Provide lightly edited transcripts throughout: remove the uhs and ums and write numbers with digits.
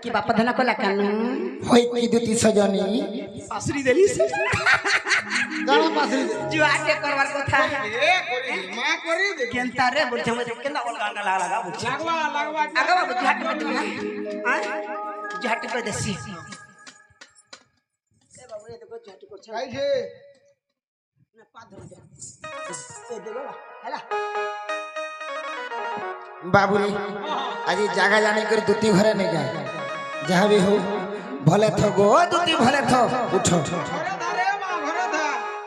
কি বাপা ধানা কলা কেন হই কি দুটি সজনী পাসরি দেলিস গানা পাসরি জুয়াটে করবার কথা এ করি মা করি দে কেনতা রে বলছে মে কেনতা বল গানা লাগা বলছে লাগবা আগা বাবু জুহাট মে তুমি হ্যাঁ জুহাট করে দেছি এ বাবু এ দেখো জুহাট করছে কাইছে না পা ধরে দে এ দেখো হেলা बाबूरी आज जगह जाने कर दुती घरे नहीं गए जहाँ भी हो भले थो गो दुती भले थो उठो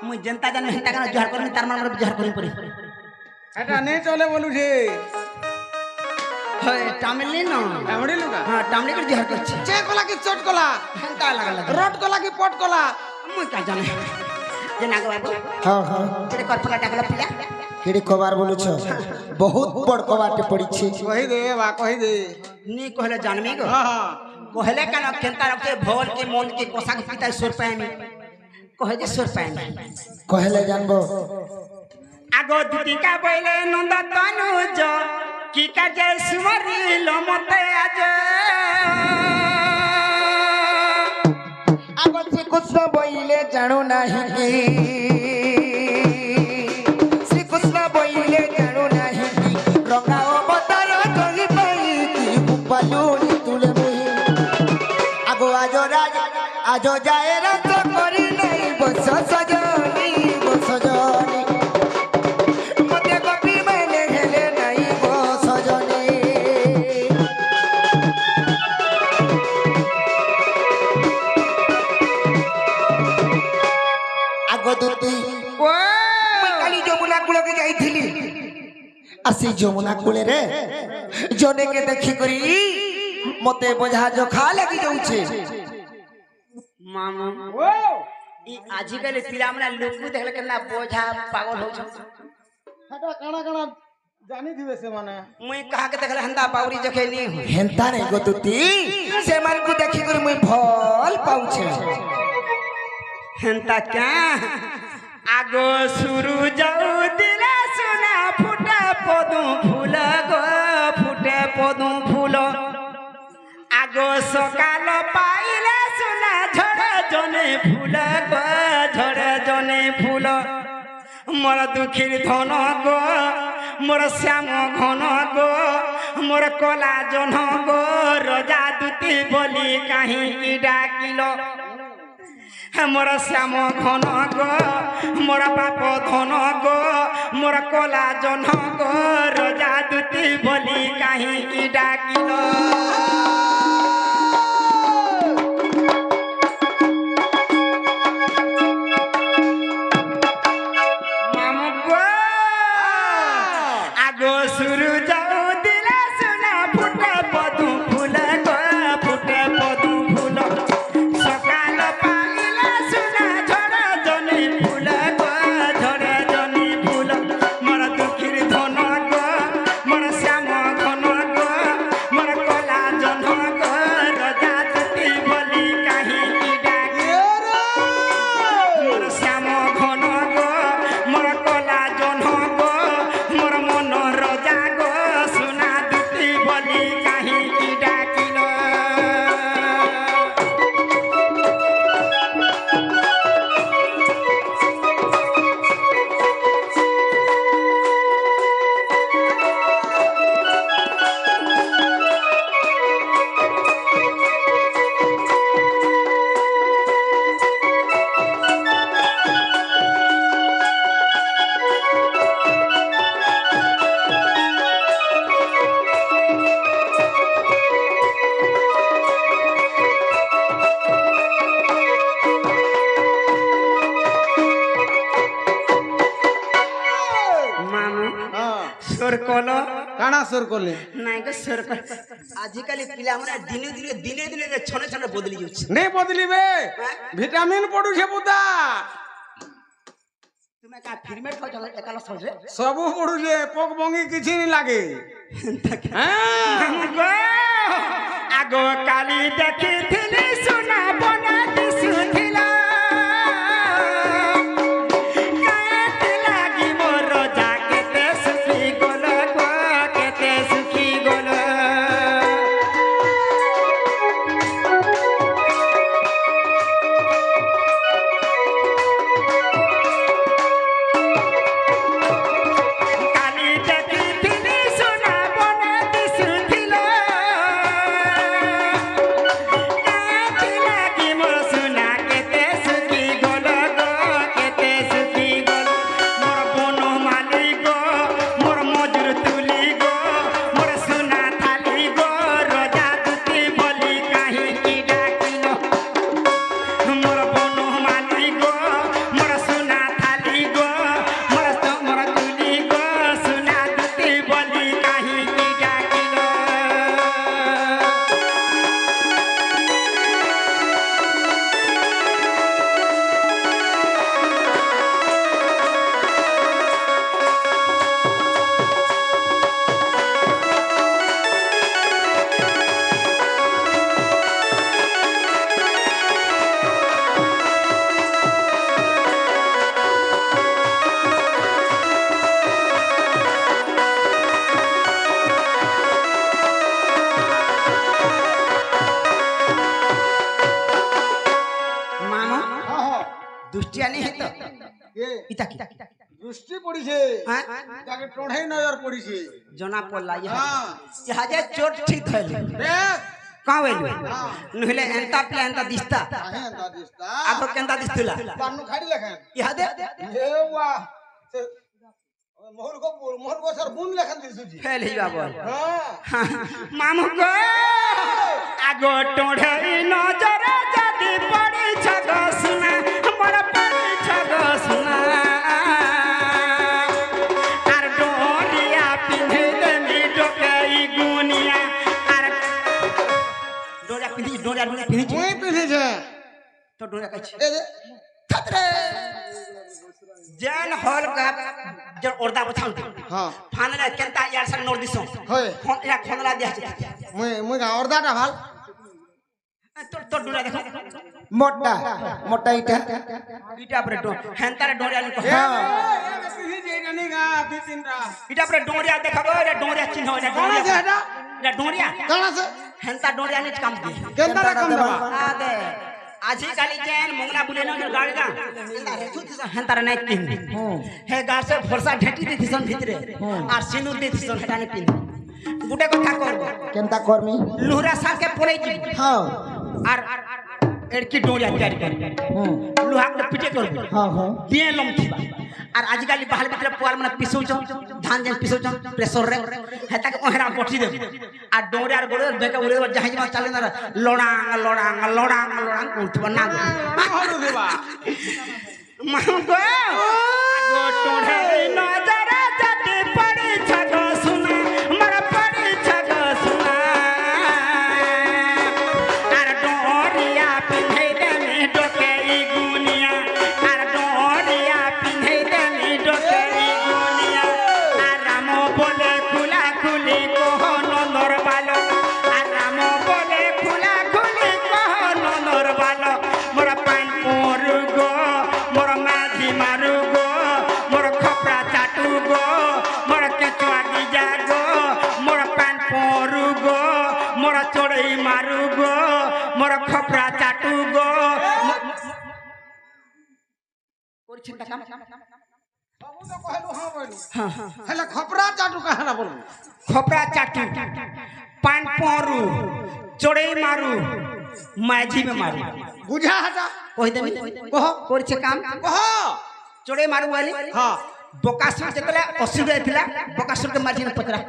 मुई जनता जान हेंता kana জোহার করনি তার মানে জোহার করি পড়ি এটা নেই চলে বলুছে হয় তামিল নি না এমডি লুকা হ্যাঁ তামিল করে জোহার করছে চে কলা কি চট কলা হেंता লাগা রট কলা কি পট কলা মুই কা জানে যে নাগ বাবু हां हां তেরে করপলা ডাকলা পিলা केड़ी कबार बोलुछ बहुत बड़ कबाटे पड़ी कहि दे बा कहि दे नी कहले जानमी गो हां हां कहले काना केंता रखे भोल के मन के कोसा के पिता सुर पाएमी कहे जे सुर पाएमी कहले जानबो आगो दुती का बोले नंद तनुज की काजे सुमरी लमते आज आगो से कुछ बोइले जानो नाही की बोइले जानो नाही रंगाओ बतर गली पाई की बुपालुनी तुले मोही आगो आजो राज आजो जाए रात करी नहीं बस सजनी मते कपी मैंने हेले नहीं बस सजनी आगो दुती ओ काली जमुना कूल के जाइथिली आसी जमुना कूले रे जने के देखि करी मते बोझा जो खा लगी जाउछे मामा ओ ई आजिकल पिला हमरा लोकु देखले केना बोझा पागल हो छ हटा काना काना जानी दिवे से माने मुई कहा के देखले हंदा पाउरी जखे नी हो हेंता नहीं गोतुती से मन को देखि करी मुई फल पाउछे हेंता क्या आगो सुरु जाऊ दिला सुना फुटा पदू फूल गो फुटे पदू फूल आगो सकाल पाइले सुना झड़े जने फूल गो झड़े जने फूल मोर दुखीर धन गो मोर श्याम घन गो मोर कला जन गो रजा दुती बोली कहीं डाकिल मोर श्याम घन गो मोर बाप धन गो मोर कला जन गो रजा दुती बोली कहीं डाकिल मामू गो आगो सुरु जाऊ दिला सुना फुटे पदू फूल गो फुटे पदू फूल सकाल पाइला सुना झड़े जनी फूल गो झड़े जनी फूल मोर दुखीर धन गो मोर श्याम घन गो मोर कला जन गो रजा दुती बोली कहीं डाकी मोर श्याम घन गो मोर कला जन गो मोर मन रजा गो सुना दुती बोली कहीं डाकिल मामू हां सोर कलो काना सुर कोले नाइ को सोर कर आजिकल पिला हमरा दिने दिने छने छने बदली जाउछ नहीं बदलिबे विटामिन पडु छे बुदा तुमे का फिरमेट खाउ चला एकाला सजे सबु पडु छे पग बंगी किछि नहीं लागे गो आगो काली देखी थिली सुना बना दिसुथिला कायत लागी मोर जाके सुखी गोल गो केते सुखी गोल দুষ্টিয়া নেই তো ইতা কি দৃষ্টি পড়িছে হ্যাঁ তাকে টড়াই নজর পড়িছে জনা পড়লা হ্যাঁ ইহাজে চোট ঠিক হইল বেশ কাঁ হইল নহলে এন্তা প্লে এন্তা দিস্তা কাহে দাদিস্তা আগ কেন্তা দিস্তুলা পান্নু খাড়ি লেখেন ইহাদে হে ওয়া মোহর গোসার বুন লেখেন দিছুজি ফেল হইবা বল হ্যাঁ মামু গো আগ টোড়াই নজরে যদি পড়ি ছগ সুনা মোর পড়ি ছগ সুনা আর ডোরিয়া পিন্ধে দেমি ডোকাই গুনিয়া আর ডোরিয়া পিন্ধি মুই পিন্ধিছে তো ডোরিয়া কাছে এ যে खतरे जैन हॉल का जन ओरदा बथान হ্যাঁ फानले केंता यार सन नोर दिसो হয় फोन या खोनला दिया छे মুই গা অর্দাটা ভাল तो डुरा देखो মোটা মোটা ইটা इटा पर डो हेंतारे डोरिया नि এ পিন্ধিছে জানি গা দুই তিনটা इटा पर डोरिया देखबो रे डोरिया चिन्ह रे কোন আছে डोरिया এটা रे डोरिया কোন আছে हेंता डोरिया नि काम दे কেনটা রকম দেবা आ दे আজি কালি जैन मंगला बुले न गाड़ी का हेंतारे नहीं पिन हे गार से फरसा ढेटी देथिसन भितरे आ सिनुर देथिसन हेटा नि पिन गुटे कथा करबो কেনতা কর্মী लुहरा सा के पड़े जी হ্যাঁ আর এড়কি ডোরিয়া তৈরি করে লুহা করে পিটে করবে হ্যাঁ হ্যাঁ দিয়ে লম থিবা আর আজকালি বাহার ভিতরে পুয়ার মানে পিসৌছ ধান যেন পিসৌছ প্রেসর রে হেতাকে ওহরা বটি দেব আর ডোরিয়ার গোড়ে বেকে উড়ে জাহাজ মা চালে না লড়াং লড়াং লড়াং লড়াং করতবা না হলু দেবা মাহু গো গো টোড়ে নজরে যদি পড়ি ছগ সুনা মর পড়ি ছগ সুনা আর ডোরিয়া পিন্ধে দেমি ডোকে গুনিয়া আর ডোরিয়া পিন্ধে দেমি ডোকে গুনিয়া আর রাম বলে খুলা খুলি কহ নন্দর বালো আর রাম বলে খুলা খুলি কহ নন্দর বালো মোর পান পরু গো মোর মাঝি মারু গো মোর খপরা চাটু গো মোর কেচুয়া গিজা গো মোর পান পরু গো মোর চড়ই মারু গো মোর খপরা চাটু গো করছেন তা কাম সবু তো কহলু হ্যাঁ বলু হেলে খপরা চাটু কাহে না বলু খপরা চাটু পান পরু চড়ই মারু মাঝি মে মারু বুঝা হাটা কই দেবি কহ করছে কাম কহ চড়ে মারু বলি হ্যাঁ বকাসুর যেতলে অসুবিধা ଥିଲା বকাসুর কে মারছিন পতরা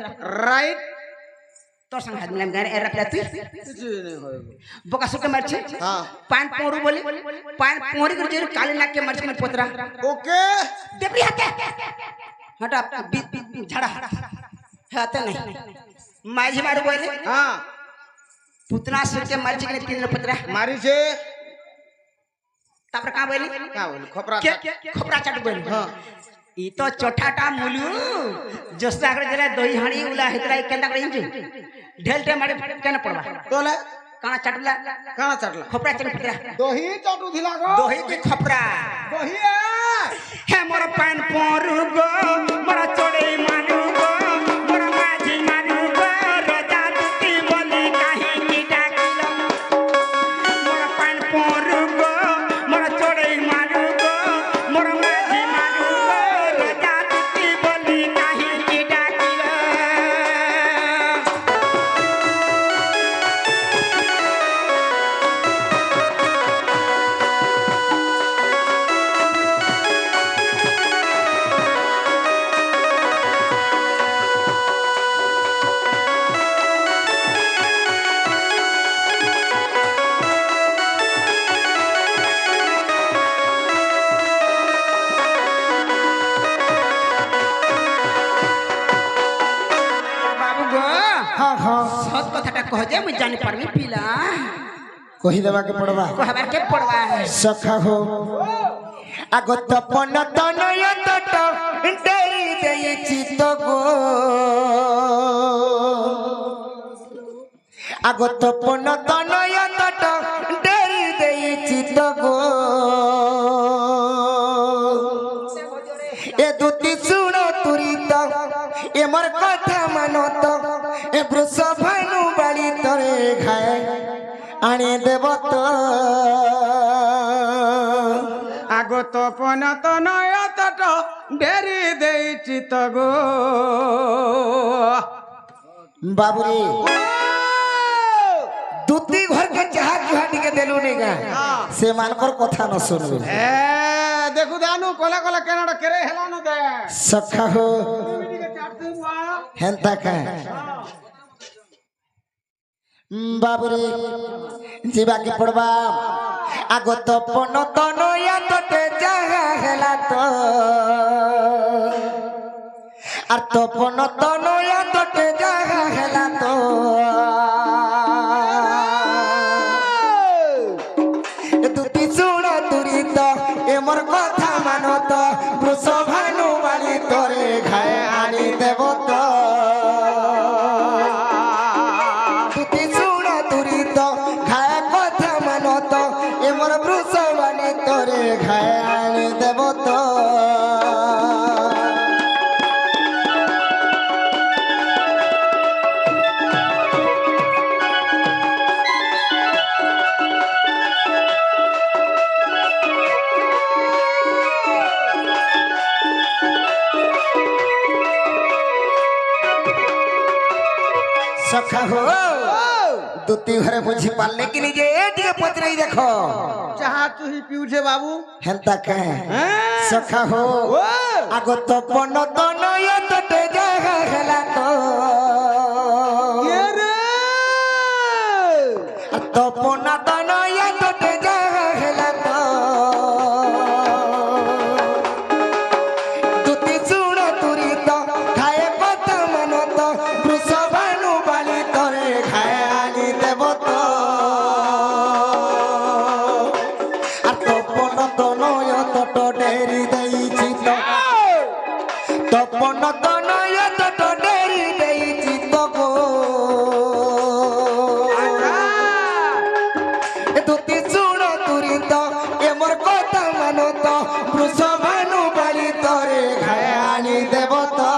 রাইট তোর সঙ্গে হাত মিলাম গারে এরা প্লা তুই কিছু নেই হয় বকাসুর কে মারছে হ্যাঁ পান পড়ু বলি পান পড়ি করে যে কালি নাক কে মারছে পতরা ওকে দেবরি হাতে হটা ঝাড়া হাতে নাই মাঝি মারু বলি হ্যাঁ পুতনা সুর কে মারছে কে তিন পতরা মারিছে তারপরে কা বলি কা বলু খপরা কে খপরা চাট বলি হ্যাঁ ই তো চোঠাটা মুলু জস্তা করে দিলে দই হাঁড়ি উলা হেতরা কেনটা করে ইঞ্জু ঢেলতে মারি কেন পড়বা তোলে কানা চাটলা কানা চাটলা খপরা চাট পতরা দহি চাটু ধিলা গো দহি কি খপরা দহি হে মোর পান পরু গো মোর চড়ে মানু গো মোর মাঝি মানু গো রাজা দুতি বলি কাহি কি ডাকিল মোর পান পরু গো মোর চড়ে মানু গো মোর মাঝি মানু গো রাজা দুতি বলি কাহি কি ডাকিল বাবু গো হ্যাঁ হ্যাঁ সৎ কথাটা কহ যে মুই জানি পারমি পিলা কহি দেবাকে পড়বা কহবার কে পড়বা সখা হো আগত পন তনয় তট ডেরি দেইছি তো গো আগত পন তনয় তট ডেরি দেইছি তো গো এ দুটি শুণ তুরিত এমর কথা মানত এ বৃষ ভানু বাড়ি তরে খায় আনে দেব তো আগ ଆଗ ତପନ ତନୟ ତଟ ଡେରି ଦେଇଛି ତ ଗୋ बाबूरे दूती घर के चाह जुहा टिके देलु नहीं का से मानकर कथा न सुनबे ଏ ଦେଖୁ ଦାନୁ କଲେ କଲେ କେନାଡ କେରେ ହେଲାନୁ ଦେ सखा हो ଟିକେ ଚାଟୁ ବା हेंता का बाबूरे जीवा के पड़बा आगो तपन तनया तटे जाहा हेला तो আর তপন তনয়া তটে জাগা হেলা তো দুটি শুণ তুরি তো এমর কথা মানো তো বৃষভানু বাড়ি তোরে ঘায়ে আনি দেব তো দুটি শুণ তুরি তো ঘায়ে কথা মানো তো এমর বৃষবাণী তোরে ঘায়ে আনি দেব তো सखा हो दूती घरे बुझी पाले कि नहीं जे एटिके पचराई देखो चाहा तू ही पिउछे बाबू हेंता कहे सखा हो आगो तपन तनय तटे जागा हेला तो ये रे तपन तनय तटे जागा हेला तो दूती सुण तुरी तो खाए कथा मन तो वृषभानु बाली तोरे खाए आनी देव तो আর তপন তনয় তট ডেরি দেইছি তো তপন তনয় তট ডেরি দেইছি তো গো দুতি শুণ তুরি তো এমর কথা মানো তো বৃষভানু বালি তরে খায় আনি দেব তো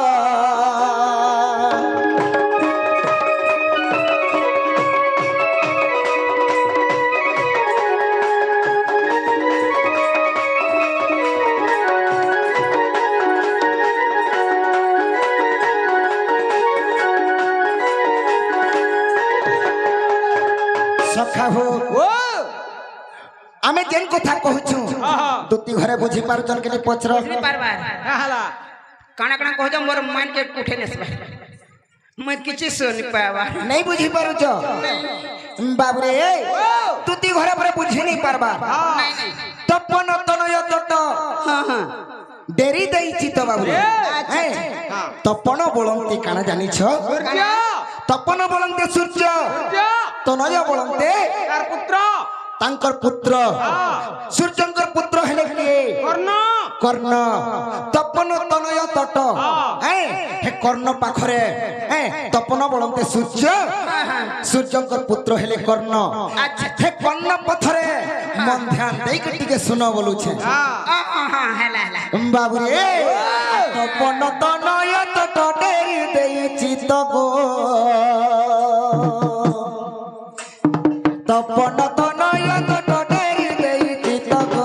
सखा हो ओ आमे जेन कथा कहछु दूती घरे बुझी पारुचन के पचर पारबार ହେଲା काना काना कह मोर मान के उठे नसबा मैं किछि सुन पावा नहीं बुझी पारुच बाबरे दूती घरे पर बुझी नहीं पारबा नहीं नहीं तपन तनय तट हां हां डेरी देइछि तो बाबरे हैं तपन बोलंती काना जानि छ ସୂର୍ଯ୍ୟ तपन बोलंते सूर्य ସୂର୍ଯ୍ୟ तनय बोलंते ତାର ପୁତ୍ର तांकर पुत्र सूर्यंकर पुत्र हेले किए କର୍ଣ୍ଣ कर्ण तपन तनय तट हैं हे कर्ण पाखरे हैं तपन बोलंते सूर्य सूर्यंकर पुत्र हेले कर्ण अच्छा हे कर्ण पथरे मन ध्यान देई के टिके सुनो बोलु छे हां हां हेला हेला बाबू रे तपन तनय तट डेरी देई चित गो तपन तनय तट डेरी देई चित गो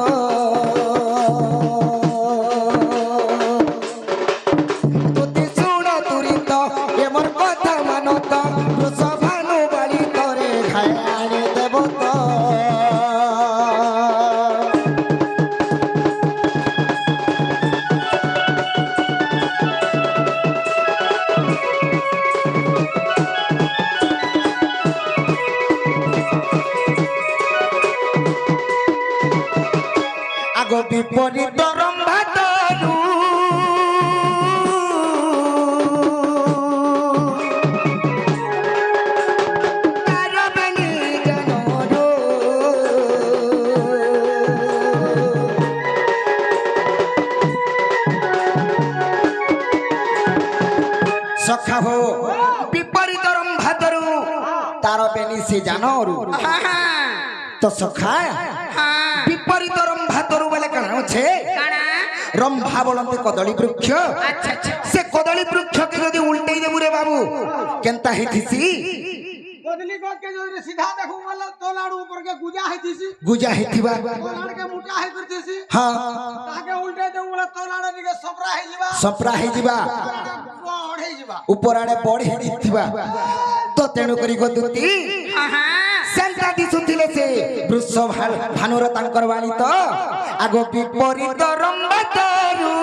तुति सुण तुरी तो एमर कथा मानो तो वृषभानु बाली तोरे खाए आनी देव तो आगो विपरीत रंभा तरू सखा हो विपरीत रंभा तरू तार बेनी से जानरू हां हां तो सखा हां विपरीत रंभा तरू बोले कण छे काना रंभा बोलते कदली वृक्ष अच्छा अच्छा से कदली वृक्ष के यदि उल्टे देबु रे बाबू केनता हेथिसी बदली गद के जो सीधा देखू वाला तो लाड़ ऊपर के गुजा है थीसी गुजा हेथिबा तो लाड़ के मोटा है करतीसी हाँ ताके उल्टे दे वाला तो लाड़ के सपरा है जीवा सपरा हेजिबा बढ़े जीवा ऊपर आड़े बड़ हेथिबा तो तेणु करी गदुती सेंटा दिसुथिले से वृष भानुर तांकर वाली तो आगो विपरीत रंग तरू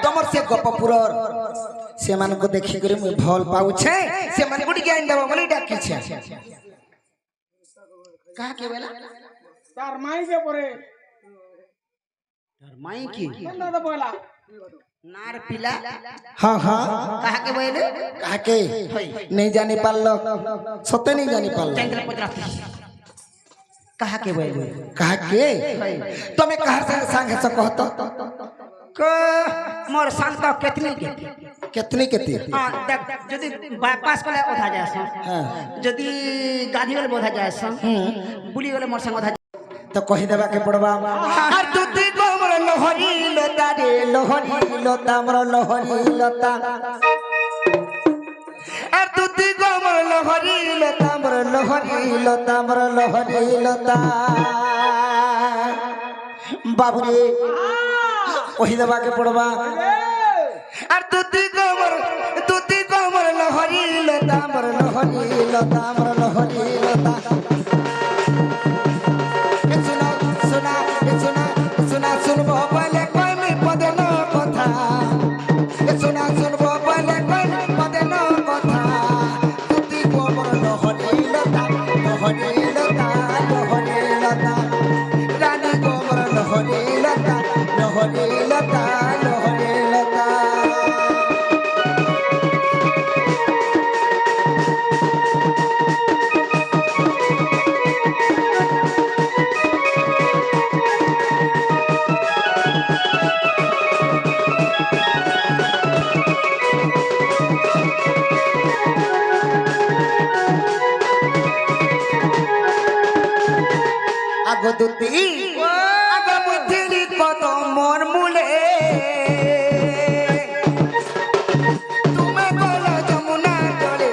तुमर से गपपुर से मान को देखि करे मु भल पाउछे से मान को टिके आइन देबो बोली डाकी छे कहा के बेला तार माई के परे तार माई की बंदा तो बोला नार पिला हां हां कहा के बोले कहा के नहीं जानी पालो सते नहीं जानी पालो चंद्र पदरा कहा के बोले कहा के तमे कहा से संग से कहतो क मोर संग तो कितनी केती हां देख जदी बाईपास कोले ओधा जायस हां जदी गाधी वाले बोधा जायस बुली वाले मोर संग ओधा तो कहि देबा के पड़बा आ तुती कोमर लोहरी लता रे लोहरी लता मोर लोहरी लता आ तुती कोमर लोहरी लता मोर लोहरी लता मोर लोहरी लता बाबू रे कहि देबा के पड़बा आ तुती कोमर लोहरी लता मोर लोहरी लता मोर लोहरी लता सुनबो पहले कोई में पदे न कथा सुनबो पहले कोई में पदे न कथा तुती कोमर लोहरी लता रानी कोमर लोहरी लता लोहरी लता আগো দুতি আগো মুথিলি কত মোর মুলে তুমি গলা যমুনা জলে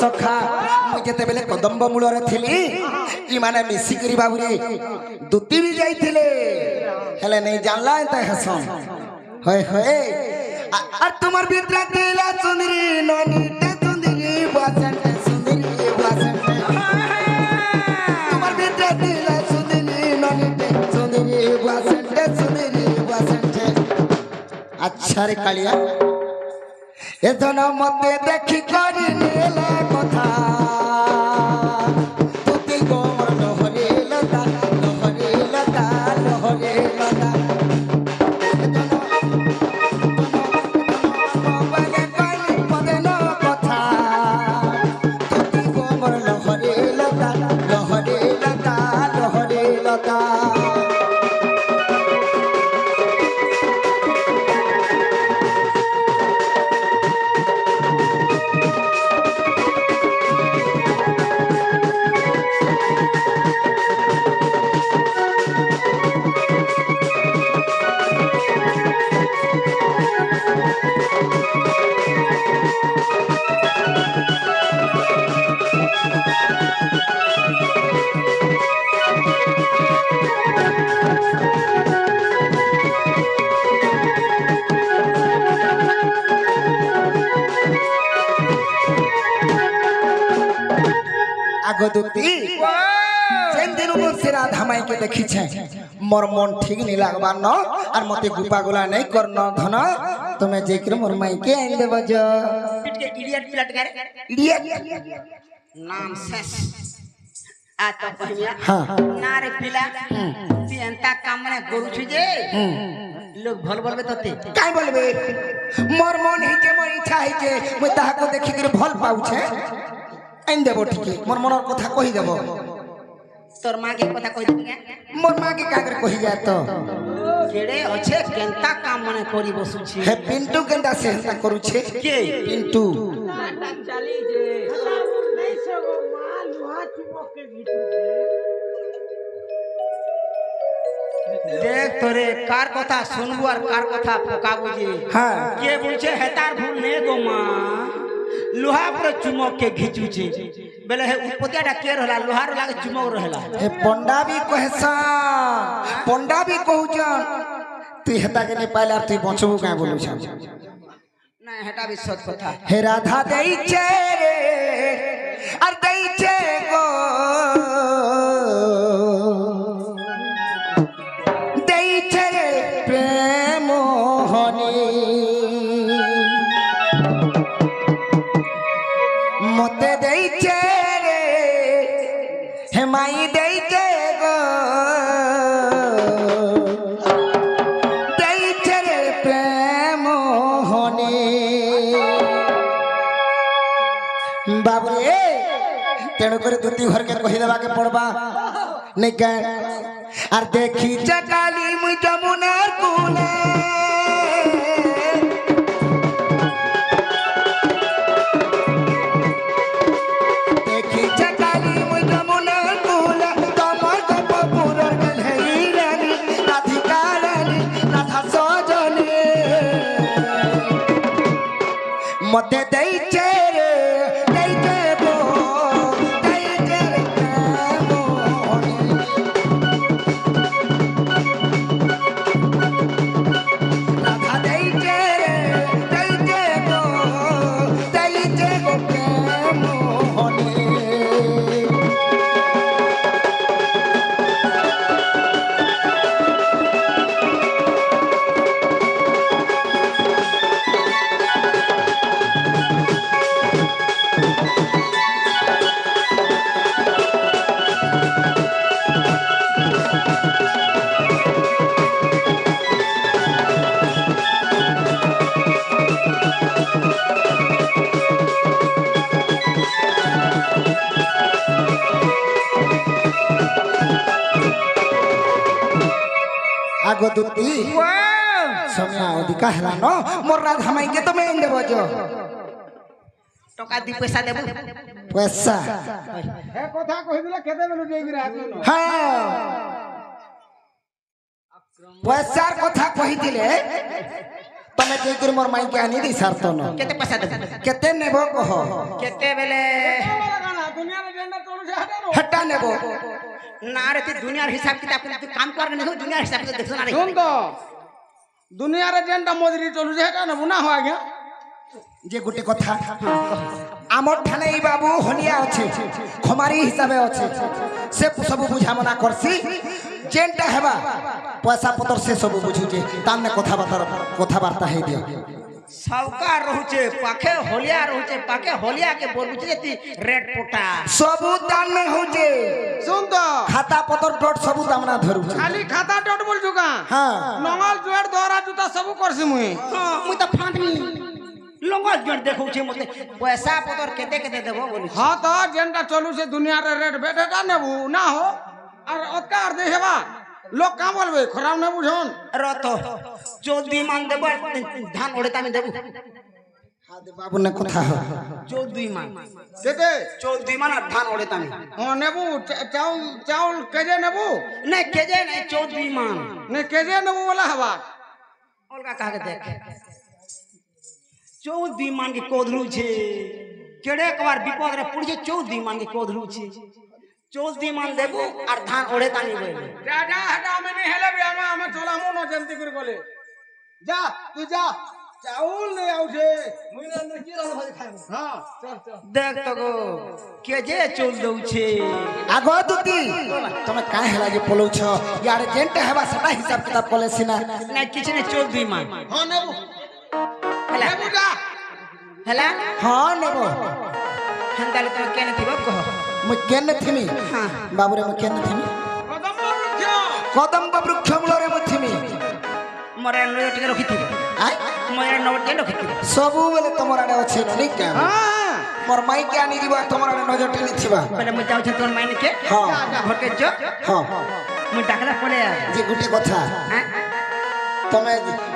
ସଖା ମୁଁ ଯେତେବେଳେ କଦମ୍ବ ମୂଳରେ ଥିଲି ଇମାନେ ମିଶିକିରି ବାବୁରେ ଦୁତି ବି ଯାଇଥିଲେ ହେଲେ ନେଇ ଜାଣିଲା ଏନ୍ତା ହେସନ୍ ହଏ ହଏ আর তোমার ভিতরে দিলা সুন্দরী ননিতে সুন্দরী বাসন্তে সুন্দরী বাসন্তে তোমার ভিতরে দিলা সুন্দরী ননিতে সুন্দরী বাসন্তে সুন্দরী বাসন্তে আচ্ছা রে কালিয়া এজন মতে দেখি করি নেলা কথা তুই গোমর লহরে লতা লহরে লতা লহরে লতা আগদুতি যেন দিন সে রাধা মাইকে দেখিছে মোর মন ঠিক নি লাগবার ন আর মতে গুপা গুলা নাই করন ধন তুমি যেকর মোর মাইকে আইন দেব জ পিটকে ইডিয়ট প্লাট করে ইডিয়ট নাম শেষ आ तो कहिया हां ना रे पिला তুই এন্তা কাম মানে করুছ যে লোক ভাল বলবে তোতে কাই বলবে মোর মন হিকে মোর ইচ্ছা হিকে মই তাহাকে দেখি করে ভাল পাউছে আইন দেব ঠিক মোর মনের কথা কই দেব তোর মাকে কথা কই দিবি মোর মাকে কাগরে কই যা তো কেড়ে আছে কেনতা কাম মানে করি বসুছি হে পিন্টু কেনতা সে হেনতা করুছে কে পিন্টু চালি যে দেখ তোরে কার কথা শুনবো আর কার কথা পকাবো যে হ্যাঁ কে বলছে হেতার ভুল নে গো মা লোহা পুরো চুমক কে ঘিচুছে বেলে হে উপতিয়াটা কে रहला লোহার লাগে চুমক रहला हे पंडा भी कहसन पंडा भी कहउछन तू हेता के नहीं पाइला तू बचबू का बोलू छ না হেটা भी सच কথা हे राधा देइछे रे আর देइछे गो देइछे रे प्रेम हनी मते देइछे रे हे माई देइछे गो देइछे रे प्रेम हनी बाबरे तेणु कर दुती घर के कहि देबा के पड़बा नहीं के आर देखी चकाली मुई जमुनार कूले देखी चकाली मुई जमुनार कूले तमर गप पुरर गलही रानी राधिका रानी राधा सजनी मते देइछे रे देइछे गो देइछे रे राधा देइछे रे देइछे गो प्रेम हनी আগদুতি সময়া অধিকা হেলা ন মোর রাধা মাইকে তুমি আইন দেব জ টাকা দি পয়সা দেব পয়সা হে কথা কই দিলে কেতে বেলু দেবি রে হাত হ্যাঁ পয়সার কথা কহি দিলে ତମେ ଯାଇକରି ମୋର ମାଇକି ଆନି ଦେଇ ସାରତ ନ କେତେ ପଇସା ଦେବ କେତେ ନେବ କହ କେତେ ବେଲେ ଦୁନିଆରେ ଯେନ୍ଟା ଚଲୁଛେ ହେଟା ରୁ ହେଟା ନେବ না রে তুই দুনিয়ার হিসাব কিতাব তুই কাম কর না দুনিয়ার হিসাব কিতাব দেখছ না রে শুন তো দুনিয়ারে যেন্টা মজুরি চলুছে হেটা নেবু না হয় আজ্ঞা যে গোটে কথা আমার ঠানে এই বাবু হলিয়া আছে খমারি হিসাবে আছে সে সব বুঝামনা করছি যেনটা হেবা পয়সা পতর সে সব বুঝুছে তামনে কথাবার্তা হই দিও सबका रहुचे पाखे होलिया रहुचे पाखे होलिया के बोलुचे जे ती रेड पोटा সবু দান মে হউছে শুন তো খাতা পতর ডট সবু দামনা ধরুছে খালি খাতা ডট বলছু কা হ্যাঁ নঙ্গল জুয়ার দরা জুতা সব করছি মুই মুই তো ফাঁদনি লঙ্গল জোর দেখউছে মতে পয়সা পতর কেতে কেতে দেবো বলি হ্যাঁ তো যেন্টা চলুছে দুনিয়ারে রেট বেট হেটা নেবু না হো আর অতকার দে হেবা লোক কাম বলবে খারাপ না বুঝুন রত চৌদি মান দেব ধান ওড়ে তামি দেব হাদে বাবু না কথা চৌদি মান কেতে চৌদি মান আর ধান ওড়ে তামি হ্যাঁ নেবু চাউল চাউল কেজে নেবু না কেজে নাই চৌদি মান নে কেজে নেবু বলা হবা অলগা কাকে দেখ চৌদি মান के कोधरू छे केड़े एकबार विपद रे पुड़े चौदी मान के कोधरू छे चौदी मान देबू আর ধান ওড়ে তানি বইলে যা হেটা আমি নি হেলে বি আমি চলামু ন জলদি করে বলে যা তুই যা চাউল নে আউছে মুই না কি রান্না ভাজি খাইবো হ্যাঁ চল চল দেখ তো গো কে যে চল দউছে আগ দুতি তুমি কাই হেলা যে পলউছ ইয়ার যেনটা হেবা সেটা হিসাব কিতাব কলে সিনা না কিছু না চৌদি মান হ্যাঁ নেবু হেলা নেবু যা হেলা হ্যাঁ নেব হেন্দালে তুমি কেন থিব কহ মুই কেন থিমি হ্যাঁ বাবুরে মুই কেন থিমি কদম বৃক্ষ কদম্ব বৃক্ষ মূলরে মুই থিমি মরে নয় টিকে রখিথিব আই মরে নয় টিকে রখিথিব সবু বেলে তোমার আড়ে আছে নি কা হ্যাঁ মোর মাইকে আনি দিবা তোমার আড়ে নজর টেনি ছিবা বলে মুই যাউছে তোর মাইনে কে হ্যাঁ ঘরকে যো হ্যাঁ মুই ডাকলা পড়ে আ যে গুটি কথা তুমি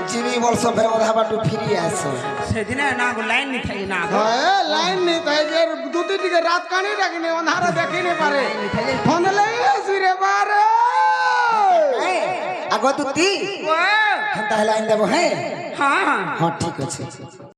জিবি বর্ষ ফের অধা বাটু ফিরি আসো সেদিনে না গো লাইন নি থাকি না গো হ্যাঁ লাইন নি তাই যে দুটি দিকে রাত কানি রাখিনি অন্ধারে দেখি নি পারে ফোন লই আসি রে বারে আগ তুতি ও হেন্তা হেলা আইন দেব হ্যাঁ হ্যাঁ হ্যাঁ ঠিক আছে